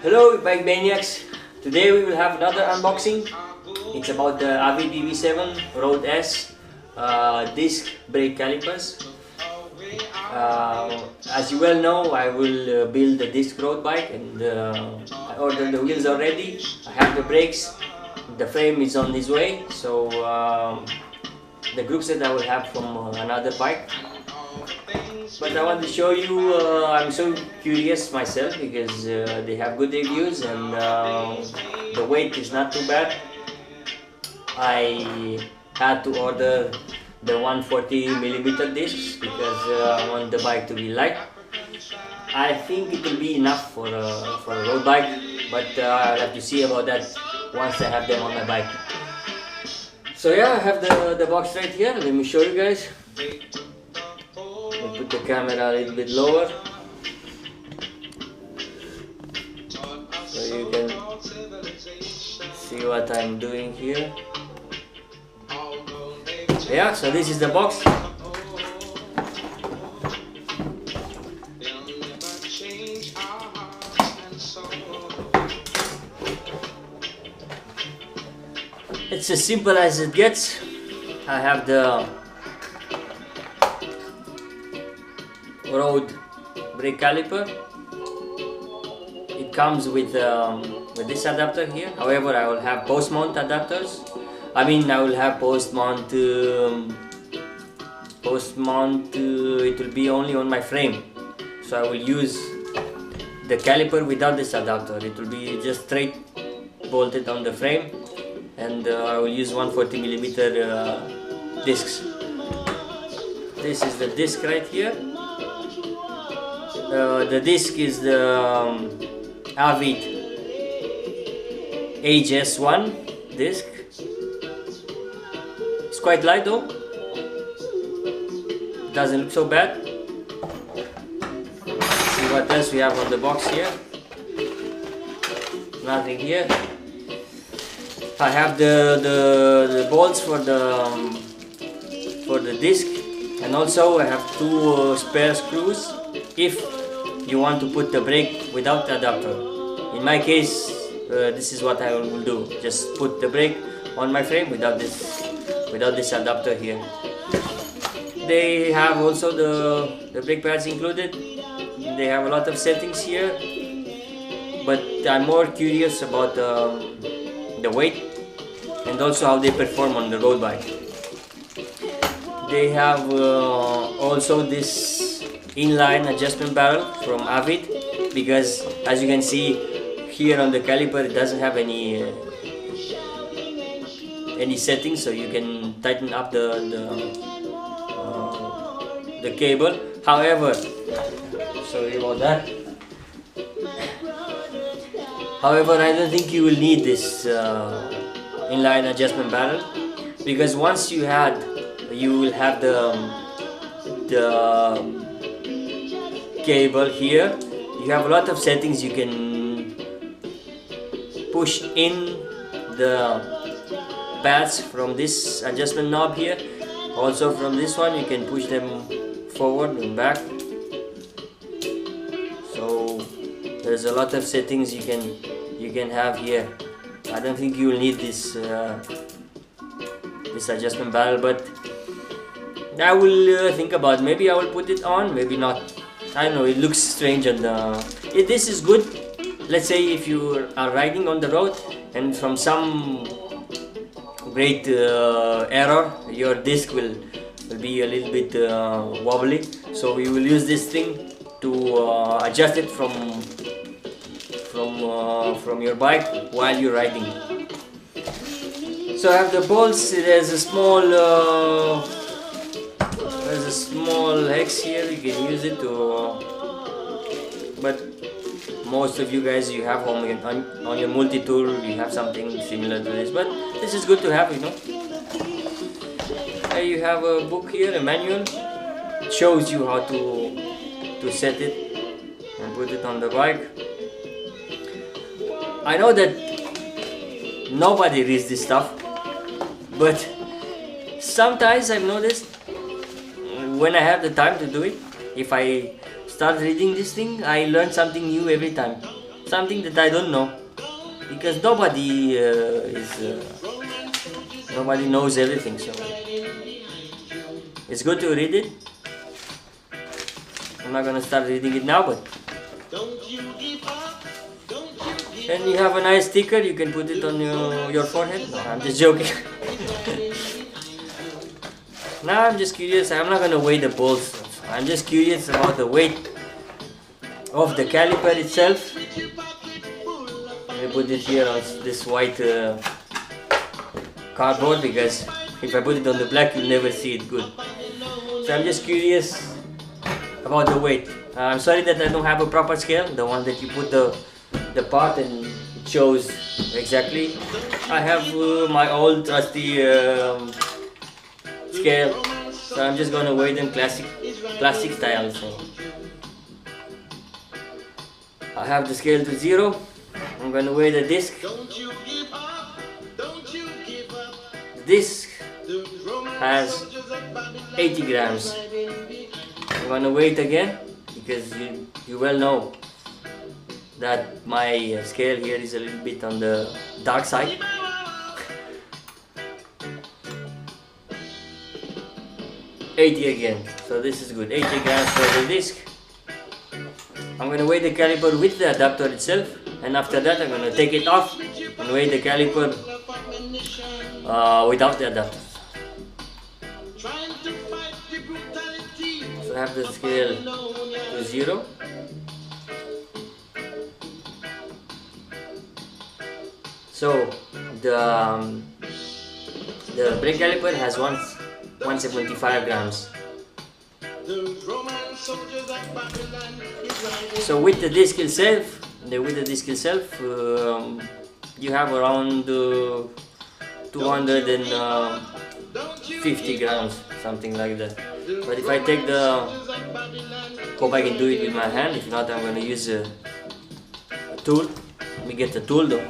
Hello Bike Maniacs! Today we will have another unboxing. It's about the Avid EV7 Road S disc brake calipers. As you well know, I will build a disc road bike, and I ordered the wheels already. I have the brakes. The frame is on its way, so the group set I will have from another bike. But I want to show you, I'm so curious myself because they have good reviews, and the weight is not too bad. I had to order the 140mm discs because I want the bike to be light. I think it will be enough for a road bike, but I'll have to see about that once I have them on my bike. So yeah, I have the box right here. Let me show you guys. Put the camera a little bit lower so you can see what I'm doing here. Yeah, so this is the box. It's as simple as it gets. I have the road brake caliper. It comes with this adapter here. However, I will have post mount adapters. I will have post mount. It will be only on my frame, so I will use the caliper without this adapter. It will be just straight bolted on the frame, and I will use 140mm discs. This is the disc right here. The disc is the Avid HS1 disc. It's quite light though. Doesn't look so bad. Let's see what else we have on the box here. Nothing here. I have the bolts for the disc, and also I have two spare screws if you want to put the brake without the adapter. In my case, this is what I will do. Just put the brake on my frame without this adapter here. They have also the brake pads included. They have a lot of settings here, but I'm more curious about the weight and also how they perform on the road bike. They have also this inline adjustment barrel from Avid, because as you can see here on the caliper, it doesn't have any settings, so you can tighten up the cable. However, sorry about that. However, I don't think you will need this inline adjustment barrel, because once you will have the cable here. You have a lot of settings. You can push in the pads from this adjustment knob here. Also from this one, you can push them forward and back. So there's a lot of settings you can have here. I don't think you will need this adjustment barrel, but I will think about. Maybe I will put it on, maybe not. I don't know, it looks strange on this is good. Let's say if you are riding on the road and from some great error, your disc will be a little bit wobbly. So you will use this thing to adjust it from your bike while you're riding. So I have the bolts. There's a small hex here. You can use it but most of you guys, you have on your multi-tool, you have something similar to this, but this is good to have, you know. You have a book here, a manual. It shows you how to set it and put it on the bike. I know that nobody reads this stuff, but sometimes I've noticed when I have the time to do it, if I start reading this thing, I learn something new every time. something that I don't know, because nobody nobody knows everything, so it's good to read it. I'm not gonna start reading it now, but and you have a nice sticker, you can put it on your forehead. No, I'm just joking. Now I'm just curious, I'm not gonna weigh the bolts, I'm just curious about the weight of the caliper itself. Let me put it here on this white cardboard, because if I put it on the black you'll never see it good. So I'm just curious about the weight. I'm sorry that I don't have a proper scale, the one that you put the part and it shows exactly. I have my old trusty scale, so I'm just gonna weigh them plastic style. So I have the scale to 0. I'm gonna weigh the disc. The disc has 80 grams. I'm gonna weigh it again, because you well know that my scale here is a little bit on the dark side. $80 again, so this is good. 80 grams for the disc. I'm gonna weigh the caliper with the adapter itself, and after that I'm gonna take it off and weigh the caliper without the adapter. So I have the scale to 0. So the brake caliper has 175 grams. So with the disc itself, you have around 250 grams, something like that. But if I hope I can do it with my hand. If not, I'm going to use a tool. Let me get the tool though.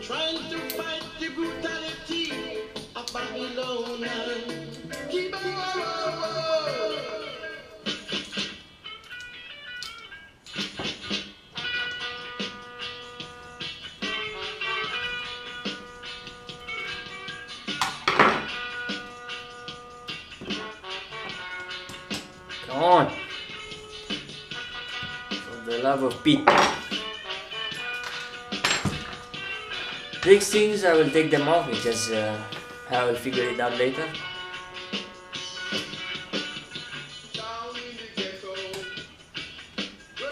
Trying to fight the brutality of Babylon. Keep on. Come on. For the love of Pete. These things I will take them off, because I will figure it out later.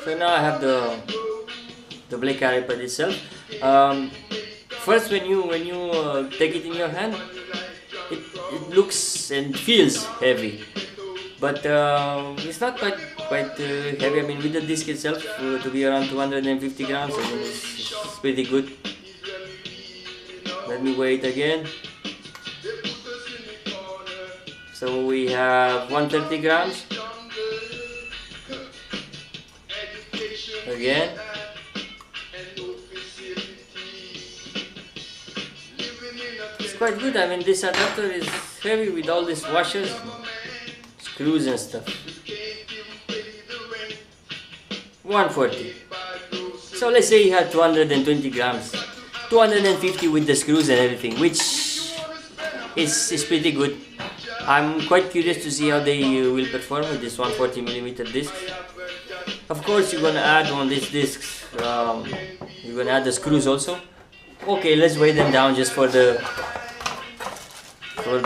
So now I have the brake caliper itself. First, when you take it in your hand, it looks and feels heavy, but it's not quite heavy. I mean, with the disc itself, to be around 250 grams, I mean, it's pretty good. Let me weigh it again. So we have 130 grams. Again. It's quite good. I mean, this adapter is heavy with all these washers, screws and stuff. 140. So let's say you have 220 grams. 250 with the screws and everything, which is pretty good. I'm quite curious to see how they will perform with this 140mm disc. Of course, you're gonna add on these discs, you're gonna add the screws also. Okay, let's weigh them down just for the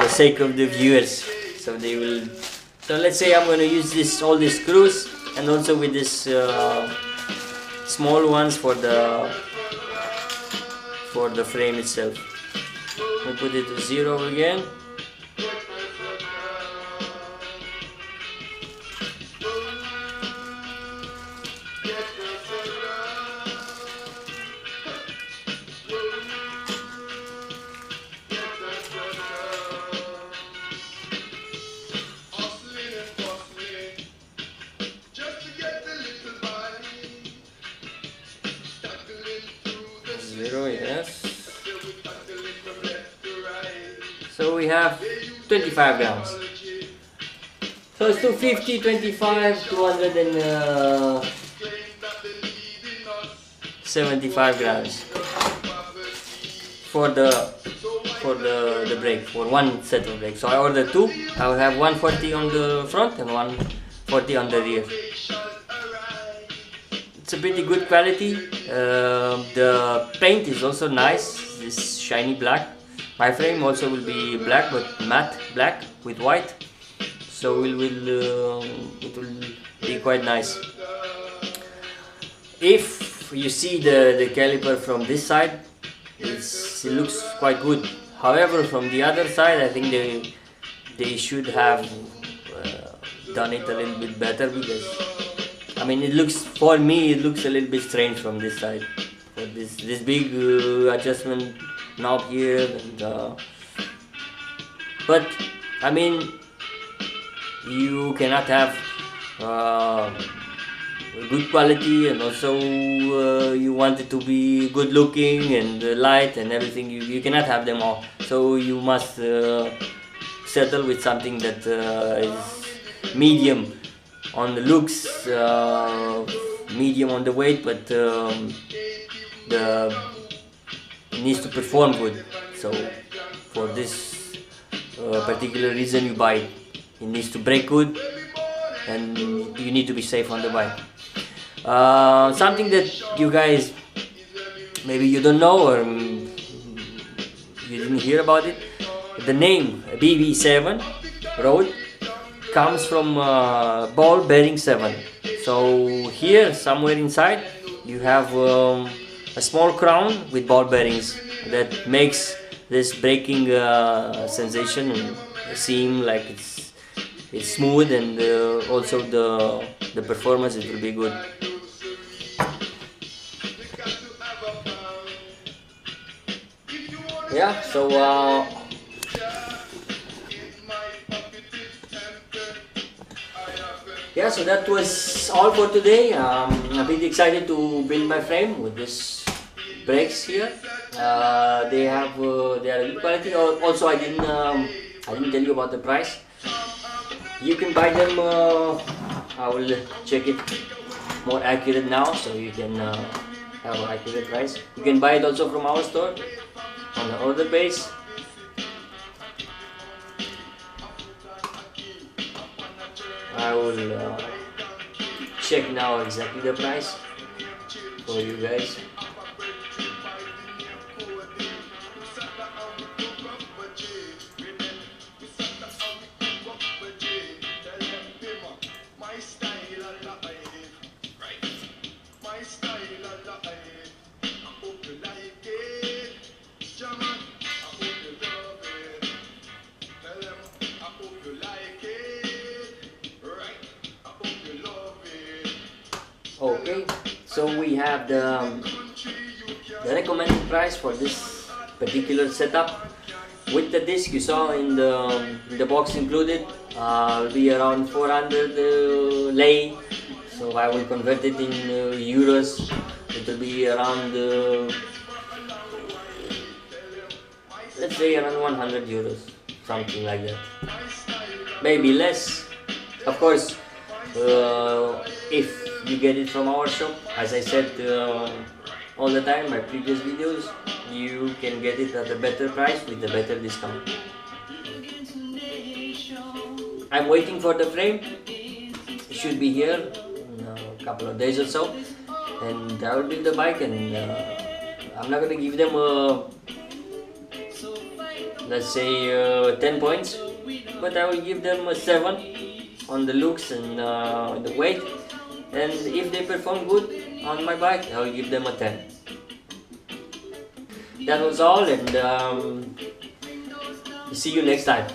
sake of the viewers, so they will. So let's say I'm gonna use all these screws, and also with this small ones for the frame itself. We put it to 0 again. Yes. So we have 25 grams. So it's 250, 25, 275 grams for the brake, for one set of brakes. So I ordered two. I will have 140 on the front and 140 on the rear. It's a pretty good quality. The paint is also nice. This shiny black. My frame also will be black, but matte black with white. So it will be quite nice. If you see the caliper from this side, it looks quite good. However, from the other side, I think they should have done it a little bit better, because I mean, for me it looks a little bit strange from this side. For this big adjustment knob here, and but I mean, you cannot have good quality, and also you want it to be good looking and light and everything. You cannot have them all, so you must settle with something that is medium on the looks, medium on the weight, but it needs to perform good. So for this particular reason you buy it. It needs to brake good, and you need to be safe on the bike. Something that you guys maybe you don't know, or you didn't hear about it, the name BB7 Road comes from ball bearing 7. So here somewhere inside you have a small crown with ball bearings that makes this braking sensation seem like it's smooth, and also the performance, it will be good. Yeah, so yeah, so that was all for today. I'm a bit excited to build my frame with this brakes here. They are good quality. Also, I didn't tell you about the price. You can buy them. I will check it more accurate now, so you can have an accurate price. You can buy it also from our store on the order base. I will check now exactly the price for you guys. Okay, so we have the recommended price for this particular setup with the disc you saw in the box included. Will be around 400 lei. So I will convert it in euros. It will be around let's say around 100 euros, something like that. Maybe less, of course. If you get it from our shop, as I said all the time, my previous videos, you can get it at a better price with a better discount. I'm waiting for the frame. It should be here in a couple of days or so, and I will build the bike, and I'm not gonna give them let's say 10 points, but I will give them a 7 on the looks and the weight, and if they perform good on my bike, I will give them a 10. That was all, and see you next time.